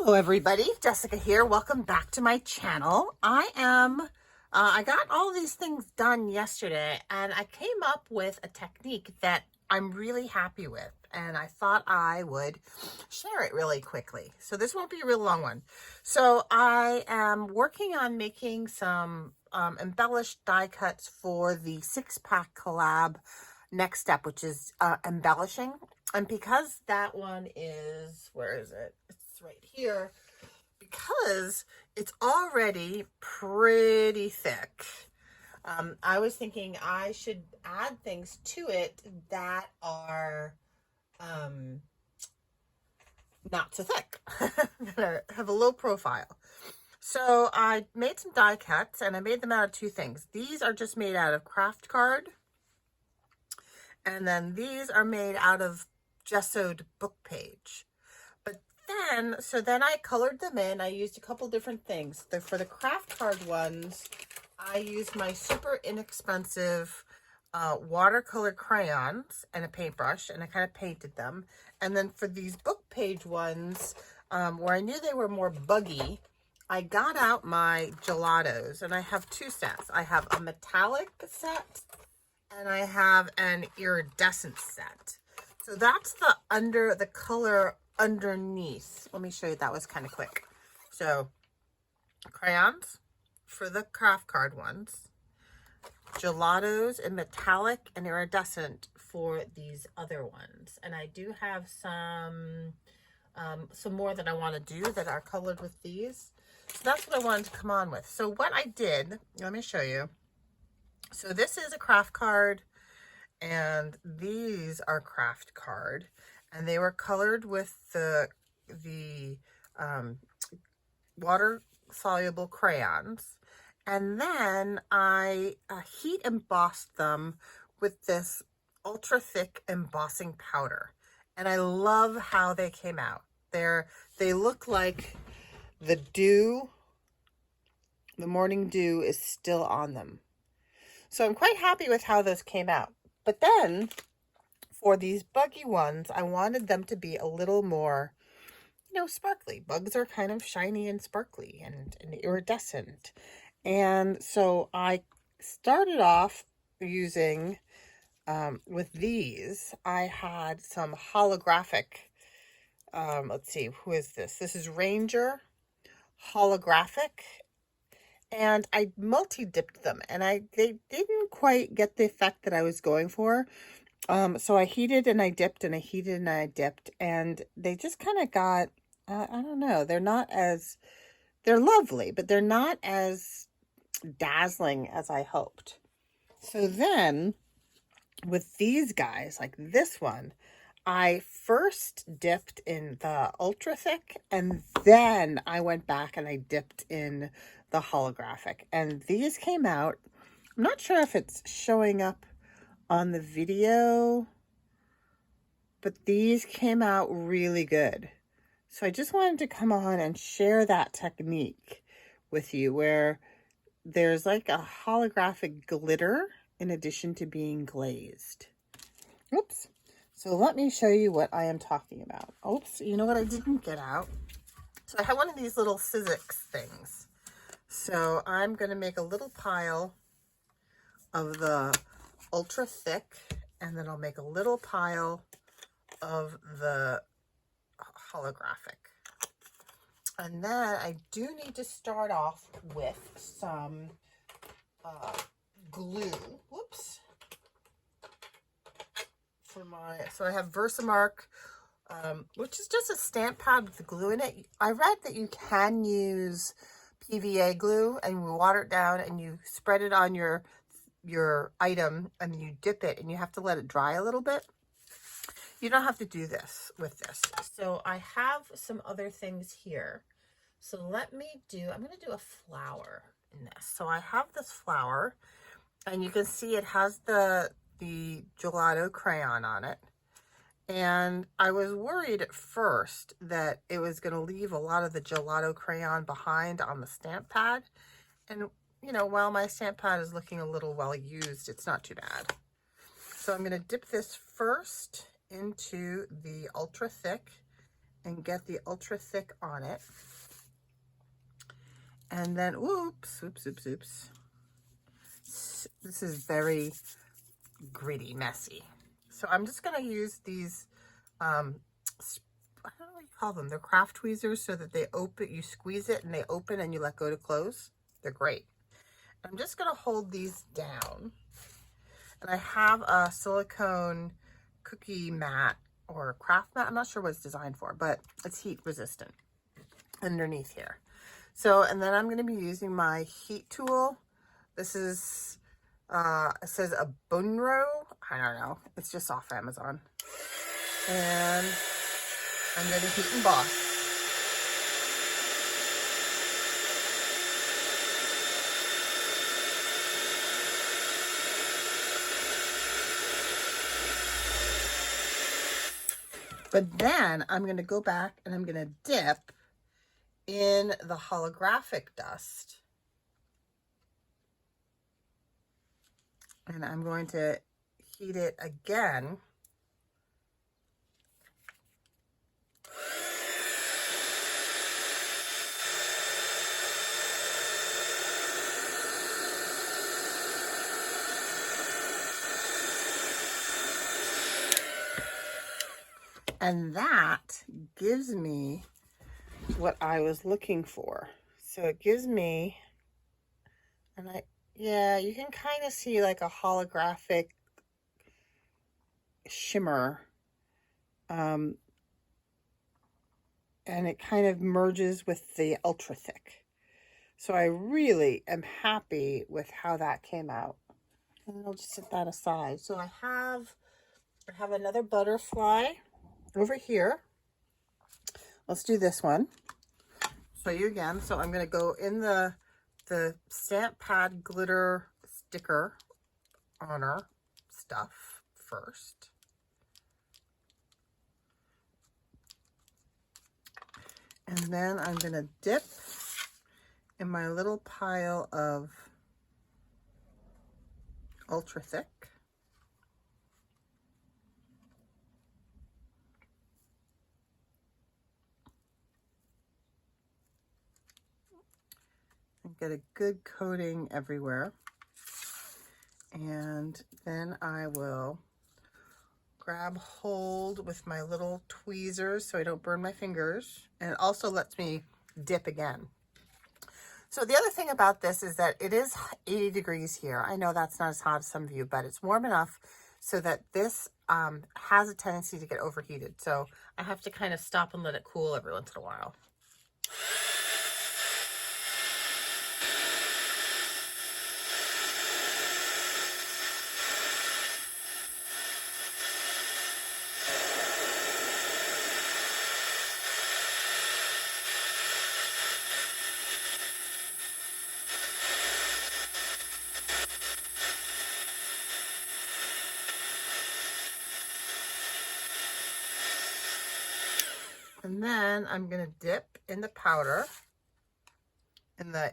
Hello everybody, Jessica here. Welcome back to my channel. I got all these things done yesterday and I came up with a technique that I'm really happy with and I thought I would share it really quickly. So this won't be a real long one. So I am working on making some embellished die cuts for the 6-pack collab next step, which is embellishing. And because that one is, where is it? It's right here. Because it's already pretty thick, I was thinking I should add things to it that are not so thick, that have a low profile. So I made some die cuts and I made them out of two things. These are just made out of craft card. And then these are made out of gessoed book page. But then I colored them in. I used a couple different things. For the craft card ones, I used my super inexpensive watercolor crayons and a paintbrush, and I kind of painted them. And then for these book page ones, where I knew they were more buggy, I got out my gelatos, and I have two sets. I have a metallic set, and I have an iridescent set. So that's the color underneath. Let me show you. That was kind of quick. So crayons for the craft card ones, gelatos in metallic and iridescent for these other ones. And I do have some more that I want to do that are colored with these. So that's what I wanted to come on with. So what I did, let me show you. So this is a craft card and these are craft card, and they were colored with the water soluble crayons, and then I heat embossed them with this ultra thick embossing powder, and I love how they came out. They look like the dew, the morning dew is still on them. So I'm quite happy with how those came out. But then for these buggy ones, I wanted them to be a little more, sparkly. Bugs are kind of shiny and sparkly and iridescent. And so I started off using, with these, I had some holographic, let's see, who is this? This is Ranger holographic. And I multi-dipped them, and they didn't quite get the effect that I was going for. So I heated and I dipped and I heated and I dipped, and they just kind of got, I don't know, they're lovely, but they're not as dazzling as I hoped. So then with these guys, like this one, I first dipped in the ultra thick, and then I went back and I dipped in the holographic, and these came out. I'm not sure if it's showing up on the video, but these came out really good. So I just wanted to come on and share that technique with you, where there's like a holographic glitter in addition to being glazed. Oops. So let me show you what I am talking about. Oops, you know what I didn't get out? So I have one of these little Sizzix things. So I'm going to make a little pile of the ultra thick, and then I'll make a little pile of the holographic. And then I do need to start off with some glue. Whoops. So I have Versamark, which is just a stamp pad with the glue in it. I read that you can use PVA glue and you water it down and you spread it on your item and then you dip it and you have to let it dry a little bit. You don't have to do this with this. So I have some other things here. So I'm going to do a flower in this. So I have this flower, and you can see it has the gelato crayon on it. And I was worried at first that it was going to leave a lot of the gelato crayon behind on the stamp pad. And, while my stamp pad is looking a little well used, it's not too bad. So I'm going to dip this first into the ultra thick, and get the ultra thick on it. And then, oops. This is very gritty, messy. So I'm just going to use these, I don't know what you call them. They're craft tweezers, so that they open, you squeeze it and they open and you let go to close. They're great. I'm just going to hold these down. And I have a silicone cookie mat or craft mat. I'm not sure what it's designed for, but it's heat resistant underneath here. So, and then I'm going to be using my heat tool. This is, it says a Bunro. I don't know. It's just off Amazon. And I'm going to heat emboss. But then I'm going to go back and I'm going to dip in the holographic dust. And I'm going to heat it again. And that gives me what I was looking for. So it gives me, and yeah, you can kind of see like a holographic shimmer. And it kind of merges with the ultra thick. So I really am happy with how that came out. And I'll just set that aside. So I have another butterfly over here. Let's do this one. Show you again. So I'm going to go in the stamp pad glitter sticker honor stuff first. And then I'm going to dip in my little pile of ultra thick. And get a good coating everywhere. And then I will grab hold with my little tweezers so I don't burn my fingers. And it also lets me dip again. So the other thing about this is that it is 80 degrees here. I know that's not as hot as some of you, but it's warm enough so that this has a tendency to get overheated. So I have to kind of stop and let it cool every once in a while. And then I'm going to dip in the powder, in the,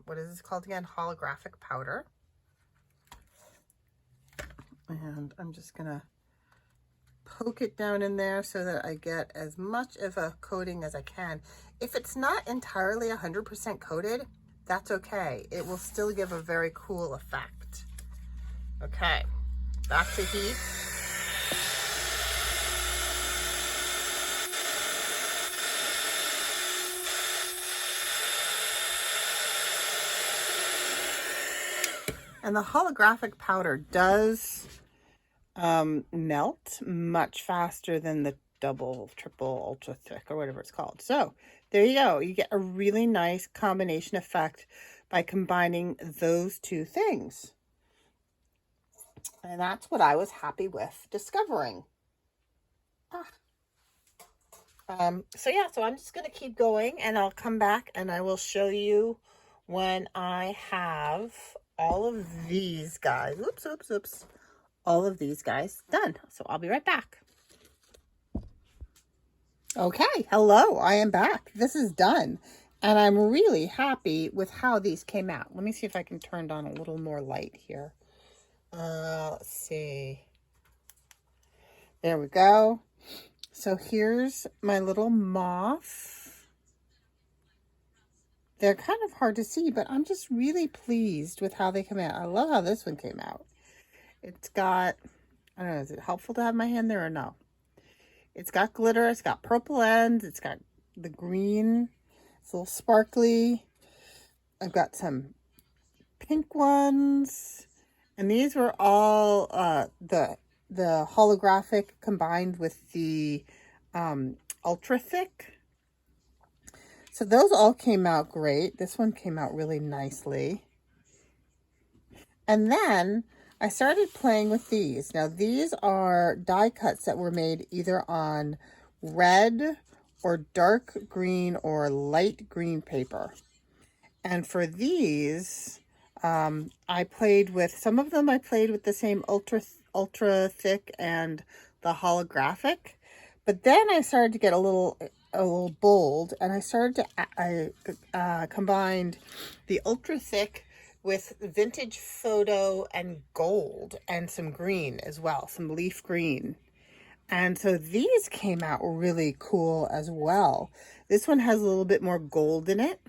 what is this called again? Holographic powder. And I'm just going to poke it down in there so that I get as much of a coating as I can. If it's not entirely 100% coated, that's okay. It will still give a very cool effect. Okay, back to heat. And the holographic powder does melt much faster than the double, triple, ultra thick, or whatever it's called. So there you go. You get a really nice combination effect by combining those two things. And that's what I was happy with discovering. So yeah, so I'm just going to keep going, and I'll come back and I will show you when I have all of these guys, all of these guys done. So I'll be right back. Okay, hello, I am back. This is done, and I'm really happy with how these came out. Let me see if I can turn on a little more light here. Let's see. There we go. So here's my little moth. They're kind of hard to see, but I'm just really pleased with how they come out. I love how this one came out. It's got, I don't know, is it helpful to have my hand there or no? It's got glitter, it's got purple ends, it's got the green, it's a little sparkly. I've got some pink ones, and these were all the holographic combined with the ultra thick. So those all came out great. This one came out really nicely. And then I started playing with these. Now these are die cuts that were made either on red or dark green or light green paper. And for these, I played with, some of them I played with the same ultra thick and the holographic. But then I started to get a little bold, and I started to, I combined the ultra thick with vintage photo and gold and some green as well, some leaf green. And so these came out really cool as well. This one has a little bit more gold in it.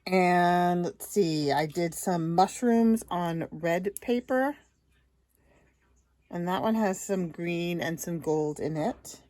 And let's see, I did some mushrooms on red paper. And that one has some green and some gold in it.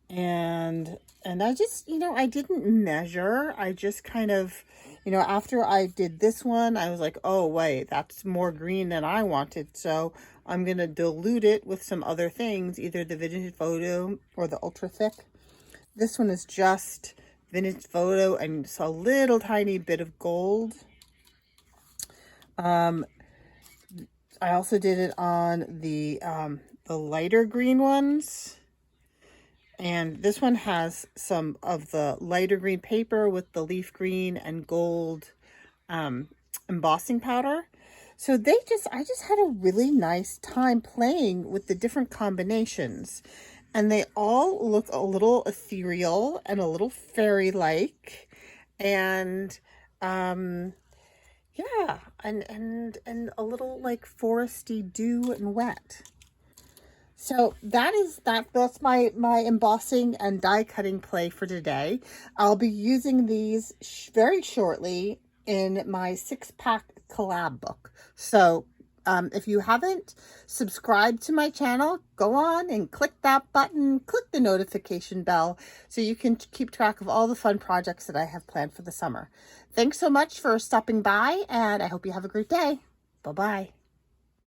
And I just, I didn't measure. I just kind of, after I did this one, I was like, oh, wait, that's more green than I wanted. So I'm going to dilute it with some other things, either the vintage photo or the ultra thick. This one is just vintage photo and just a little tiny bit of gold. I also did it on the lighter green ones. And this one has some of the lighter green paper with the leaf green and gold embossing powder. So I just had a really nice time playing with the different combinations. And they all look a little ethereal and a little fairy-like. And yeah, and a little like foresty dew and wet. So that's my embossing and die cutting play for today. I'll be using these very shortly in my 6-pack collab book. So if you haven't subscribed to my channel, go on and click that button, click the notification bell so you can keep track of all the fun projects that I have planned for the summer. Thanks so much for stopping by, and I hope you have a great day. Bye-bye.